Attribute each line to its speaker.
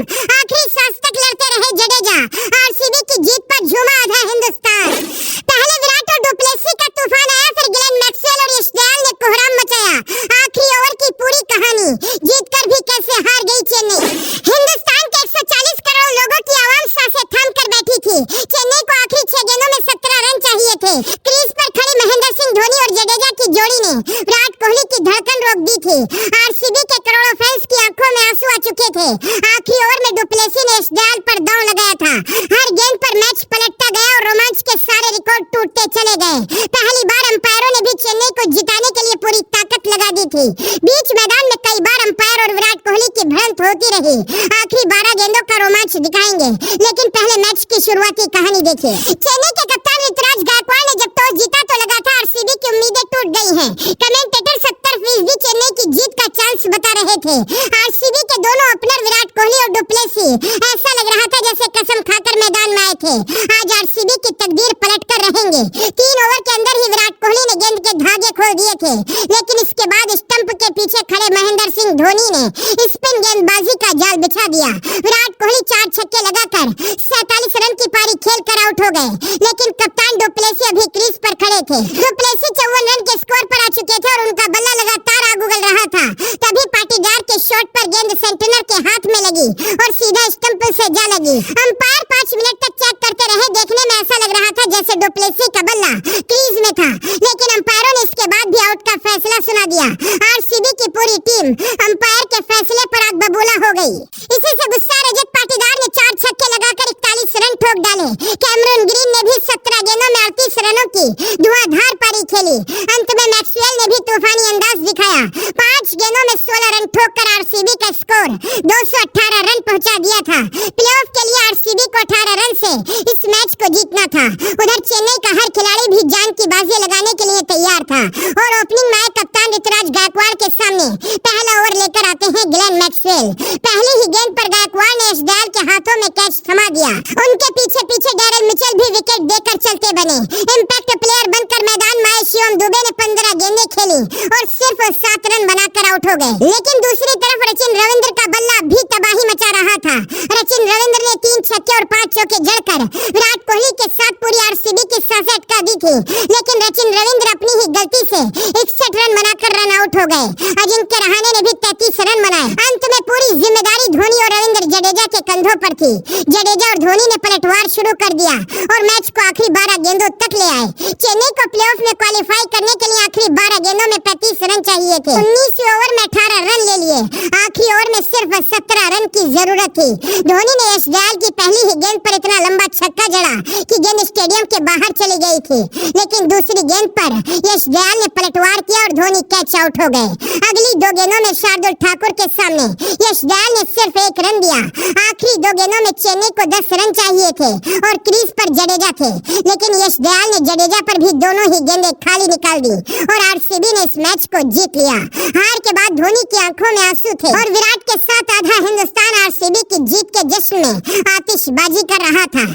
Speaker 1: आखिरी सांस तक लड़ते रहे जडेजा। आरसीबी की जीत पर झूमा आधा हिंदुस्तान। पहले विराट और डुप्लेसी का तूफान आया, फिर ग्लेन मैक्सवेल और यश दयाल ने कोहराम मचाया। आखिरी ओवर की पूरी कहानी, जीतकर भी कैसे हार गई चेन्नई। हिंदुस्तान के 140 करोड़ लोगों की आवाम सांसें थाम कर बैठी थी। चेन्नई को आखिरी 6 गेंदों में 17 रन चाहिए थे। क्रीज पर खड़े महेंद्र सिंह धोनी और जडेजा की जोड़ी ने विराट कोहली की धड़कन रोक दी थी। आरसीबी के करोड़ों फैंस की आंखों में आंसू आ चुके थे। आखिरी ओवर में डुप्लेसी ने यश दयाल पर दांव लगाया था। हर गेंद पर मैच पलटता गया और रोमांच के सारे रिकॉर्ड टूटते चले गए। पहली बार अंपायरों ने भी चेन्नई को जिताने के लिए पूरी ताकत लगा दी थी। बीच मैदान में कई बार अंपायर और विराट कोहली की भिड़ंत होती रही। आखिरी 12 गेंदों का रोमांच दिखाएंगे, लेकिन पहले मैच की शुरुआती कहानी देखिए। चेन्नई के कप्तान ऋतुराज गायकवाड़ ने जब टॉस जीता तो लगा था आरसीबी की उम्मीदें टूट गई हैं। कमेंटेटर 70% चेन्नई की जीत का चांस बता रहे थे। आरसीबी के दोनों ओपनर विराट कोहली और डुप्लेसी ऐसा लग रहा था जैसे कसम खाकर मैदान में आए थे। आज आरसीबी की तकदीर पलटकर रहेंगे। 3 ओवर के अंदर ही विराट कोहली ने गेंद के धागे खोल दिए थे, लेकिन इसके बाद स्टंप के पीछे खड़े महेंद्र सिंह धोनी ने स्पिन गेंदबाजी का जाल बिछा दिया। विराट कोहली 4 छक्के लगाकर 47 रन की पारी खेलकर आउट हो गए, लेकिन कप्तान डुप्लेसी अभी क्रीज पर खड़े थे। डुप्लेसी 54 रन के स्कोर पर आ चुके थे और उनका बल्ला लगातार आग उगल रहा था। तभी पाटीदार के शॉट पर गेंद सेंटनर के हाथ में लगी और सीधा स्टंप से जा लगी। अंपायर 5 मिनट तक चेक करते रहे। देखने में ऐसा लग रहा था जैसे डुप्लेसी का बल्ला क्रीज में था, लेकिन अंपायरों ने इसके बाद भी आउट का फैसला सुना दिया। आरसीबी की पूरी टीम अंपायर के फैसले पर आग बबूला हो गई। इसी से गुस्सा रजत पाटीदार ने 4 छक्के लगाकर 41 रन ठोक डाले। कैमरून ग्रीन ने भी 17 गेंदों में 38 रनों की धुआंधार पारी खेली। अंत में मैक्सवेल ने भी तूफानी अंदाज दिखाया। 5 गेंदों में 16 रन ठोककर आरसीबी का स्कोर 218 रन पहुंचा दिया था। प्लेऑफ के लिए आरसीबी को 18 रन से इस मैच को जीतना था। उधर चेन्नई का हर खिलाड़ी भी जान की बाजी लगाने के लिए तैयार था और ओपनिंग में कप्तान ऋतुराज गायकवाड़ के सामने पहला ओवर लेकर आते हैं ग्लेन मैक्सवेल। पहली ही गेंद पर गायकवाड़ ने यश दयाल के हाथों में कैच थमा दिया। उनके पीछे पीछे डैरेल मिचेल भी विकेट देकर चलते बने। इंपैक्ट प्लेयर बनकर मैदान में आए शिवम दुबे ने 15 गेंदें खेली और सिर्फ 7 रन बनाकर आउट हो गए। लेकिन दूसरी तरफ रचिन रविंद्र का बल्ला भी तबाही मचा रहा था। रचिन रविंद्र ने 3 छक्के और 5 चौके जड़कर विराट कोहली के साथ पूरी आरसीबी की सांसें अटका दी थी, लेकिन रचिन रविंद्र अपनी ही गलती से 61 रन बनाकर रन आउट हो गए। अजिंक्य रहाणे ने भी 33 रन बनाए। अंत में पूरी जिम्मेदारी धोनी और रविंद्र जडेजा के कंधों पर थी। जडेजा और धोनी ने पलटवार शुरू कर दिया और मैच को आखिरी 12 गेंदों तक ले आए। चेन्नई को प्लेऑफ में क्वालीफाई करने के लिए आखिरी 12 गेंदों में 35 रन चाहिए थे। 19वें ओवर में 18 रन ले लिए। आखिरी ओवर में सिर्फ 17 रन की जरूरत थी। धोनी ने यश दयाल की पहली ही गेंद पर इतना लंबा छक्का जड़ा कि गेंद स्टेडियम के बाहर चली गई थी, लेकिन दूसरी गेंद पर यश दयाल ने पलटवार किया और धोनी कैच आउट हो गए। अगली 2 गेंदों में शार्दुल ठाकुर के सामने यश दयाल ने सिर्फ 1 रन दिया। आखिरी 2 गेंदों में चेन्नई को 10 रन चाहिए थे और क्रीज पर जडेजा थे, लेकिन यश दयाल ने जडेजा पर भी दोनों ही गेंदें खाली निकाल दी और आरसीबी ने इस मैच को जीत लिया। हार के बाद धोनी की आंखों में आंसू थे और विराट के साथ आधा हिंदुस्तान आरसीबी की जीत के जश्न में आतिशबाजी कर रहा था।